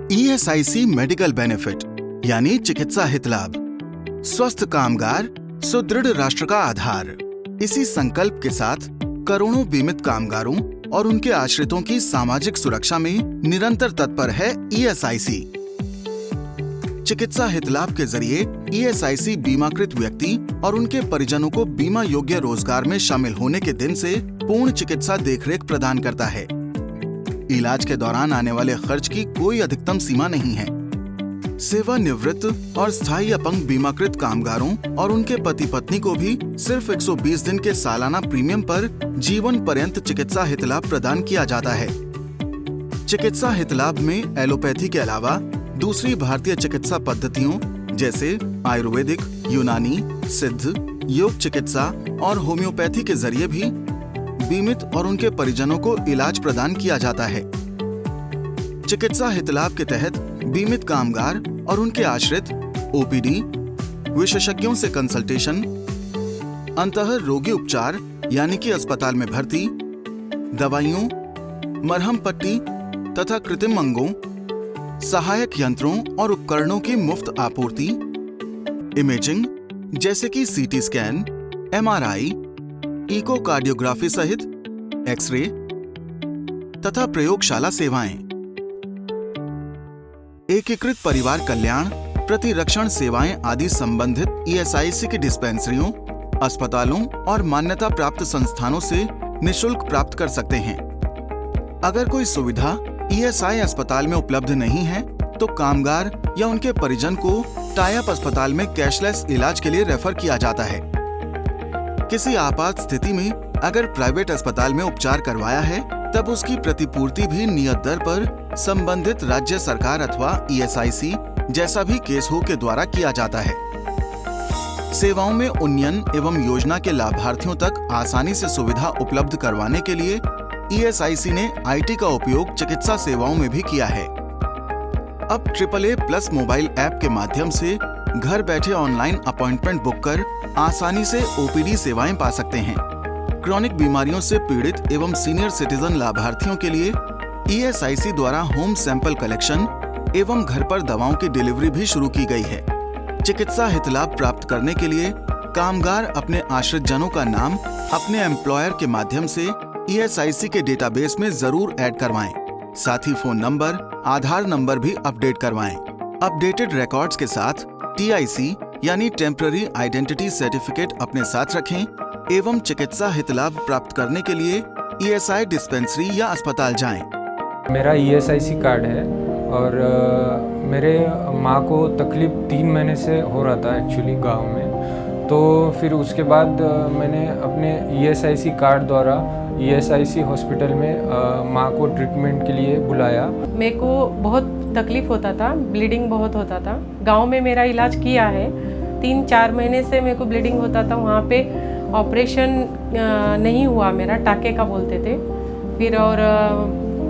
ESIC medical benefit यानी चिकित्सा हित लाभ। स्वस्थ कामगार सुदृढ़ राष्ट्र का आधार। इसी संकल्प के साथ करोड़ों बीमित कामगारों और उनके आश्रितों की सामाजिक सुरक्षा में निरंतर तत्पर है ESIC। चिकित्सा हित लाभ के जरिए ESIC बीमाकृत व्यक्ति और उनके परिजनों को बीमा योग्य रोजगार में शामिल होने के दिन से पूर्ण चिकित्सा देखरेख प्रदान करता है। इलाज के दौरान आने वाले खर्च की कोई अधिकतम सीमा नहीं है। सेवानिवृत्त और स्थायी अपंग बीमाकृत कामगारों और उनके पति पत्नी को भी सिर्फ 120 दिन के सालाना प्रीमियम पर जीवन पर्यंत चिकित्सा हित लाभ प्रदान किया जाता है। चिकित्सा हित लाभ में एलोपैथी के अलावा दूसरी भारतीय चिकित्सा पद्धतियों जैसे आयुर्वेदिक, यूनानी, सिद्ध, योग चिकित्सा और होम्योपैथी के जरिए भी बीमित और उनके परिजनों को इलाज प्रदान किया जाता है। चिकित्सा हित लाभ के तहत बीमित कामगार और उनके आश्रित OPD, विशेषज्ञों से कंसल्टेशन, अंतः रोगी उपचार यानी कि अस्पताल में भर्ती, दवाइयों, मरहम पट्टी तथा कृत्रिम अंगों, सहायक यंत्रों और उपकरणों की मुफ्त आपूर्ति, इमेजिंग जैसे कि CT स्कैन, MRI, इकोकार्डियोग्राफी सहित एक्सरे तथा प्रयोगशाला सेवाएं, एकीकृत परिवार कल्याण, प्रतिरक्षण सेवाएं आदि संबंधित ESIC की डिस्पेंसरियों, अस्पतालों और मान्यता प्राप्त संस्थानों से निशुल्क प्राप्त कर सकते हैं। अगर कोई सुविधा ESI अस्पताल में उपलब्ध नहीं है तो कामगार या उनके परिजन को टाई अप अस्पताल में कैशलेस इलाज के लिए रेफर किया जाता है। किसी आपात स्थिति में अगर प्राइवेट अस्पताल में उपचार करवाया है तब उसकी प्रतिपूर्ति भी नियत दर पर संबंधित राज्य सरकार अथवा ESIC जैसा भी केस हो के द्वारा किया जाता है। सेवाओं में उन्नयन एवं योजना के लाभार्थियों तक आसानी से सुविधा उपलब्ध करवाने के लिए ESIC ने IT का उपयोग चिकित्सा सेवाओं में भी किया है। अब AAA+ मोबाइल ऐप के माध्यम से घर बैठे ऑनलाइन अपॉइंटमेंट बुक कर आसानी से OPD सेवाएं पा सकते हैं। क्रॉनिक बीमारियों से पीड़ित एवं सीनियर सिटीजन लाभार्थियों के लिए ESIC द्वारा होम सैंपल कलेक्शन एवं घर पर दवाओं की डिलीवरी भी शुरू की गई है। चिकित्सा हित लाभ प्राप्त करने के लिए कामगार अपने आश्रित जनों का नाम अपने एम्प्लॉयर के माध्यम से ESIC के डेटाबेस में जरूर ऐड करवाएं। साथ ही फोन नंबर, आधार नंबर भी अपडेट करवाएं। अपडेटेड रिकॉर्ड्स के साथ TIC यानी टेम्पररी आइडेंटिटी सर्टिफिकेट अपने साथ रखें एवं चिकित्सा हित लाभ प्राप्त करने के लिए ESI डिस्पेंसरी या अस्पताल जाएं। मेरा ESIC कार्ड है और मेरे माँ को तकलीफ 3 महीने से हो रहा था एक्चुअली गांव में। तो फिर उसके बाद मैंने अपने ESIC कार्ड द्वारा ESIC हॉस्पिटल में माँ को ट्रीटमेंट के लिए बुलाया। मेरे को बहुत तकलीफ होता था, ब्लीडिंग बहुत होता था। गांव में मेरा इलाज किया है, 3-4 महीने से मेरे को ब्लीडिंग होता था। वहाँ पे ऑपरेशन नहीं हुआ मेरा, टाके का बोलते थे। फिर और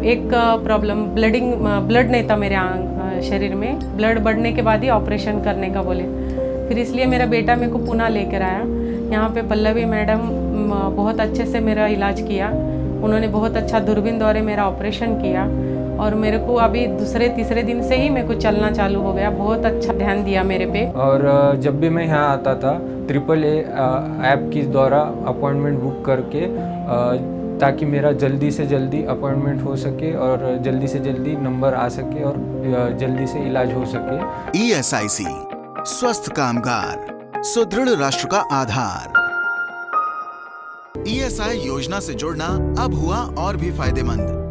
एक प्रॉब्लम ब्लड नहीं था मेरे शरीर में। ब्लड बढ़ने के बाद ही ऑपरेशन करने का बोले। फिर इसलिए मेरा बेटा मेरे को पुणे लेकर आया। यहाँ पे पल्लवी मैडम बहुत अच्छे से मेरा इलाज किया। उन्होंने बहुत अच्छा दूरबीन द्वारा मेरा ऑपरेशन किया और मेरे को अभी 2-3 दिन से ही मेरे को चलना चालू हो गया। बहुत अच्छा ध्यान दिया मेरे पे। और जब भी मैं यहाँ आता था AAA ऐप के द्वारा अपॉइंटमेंट बुक करके ताकि मेरा जल्दी से जल्दी अपॉइंटमेंट हो सके और जल्दी से जल्दी नंबर आ सके और जल्दी से इलाज हो सके। ESIC स्वस्थ कामगार सुदृढ़ राष्ट्र का आधार। ESI योजना से जुड़ना अब हुआ और भी फायदेमंद।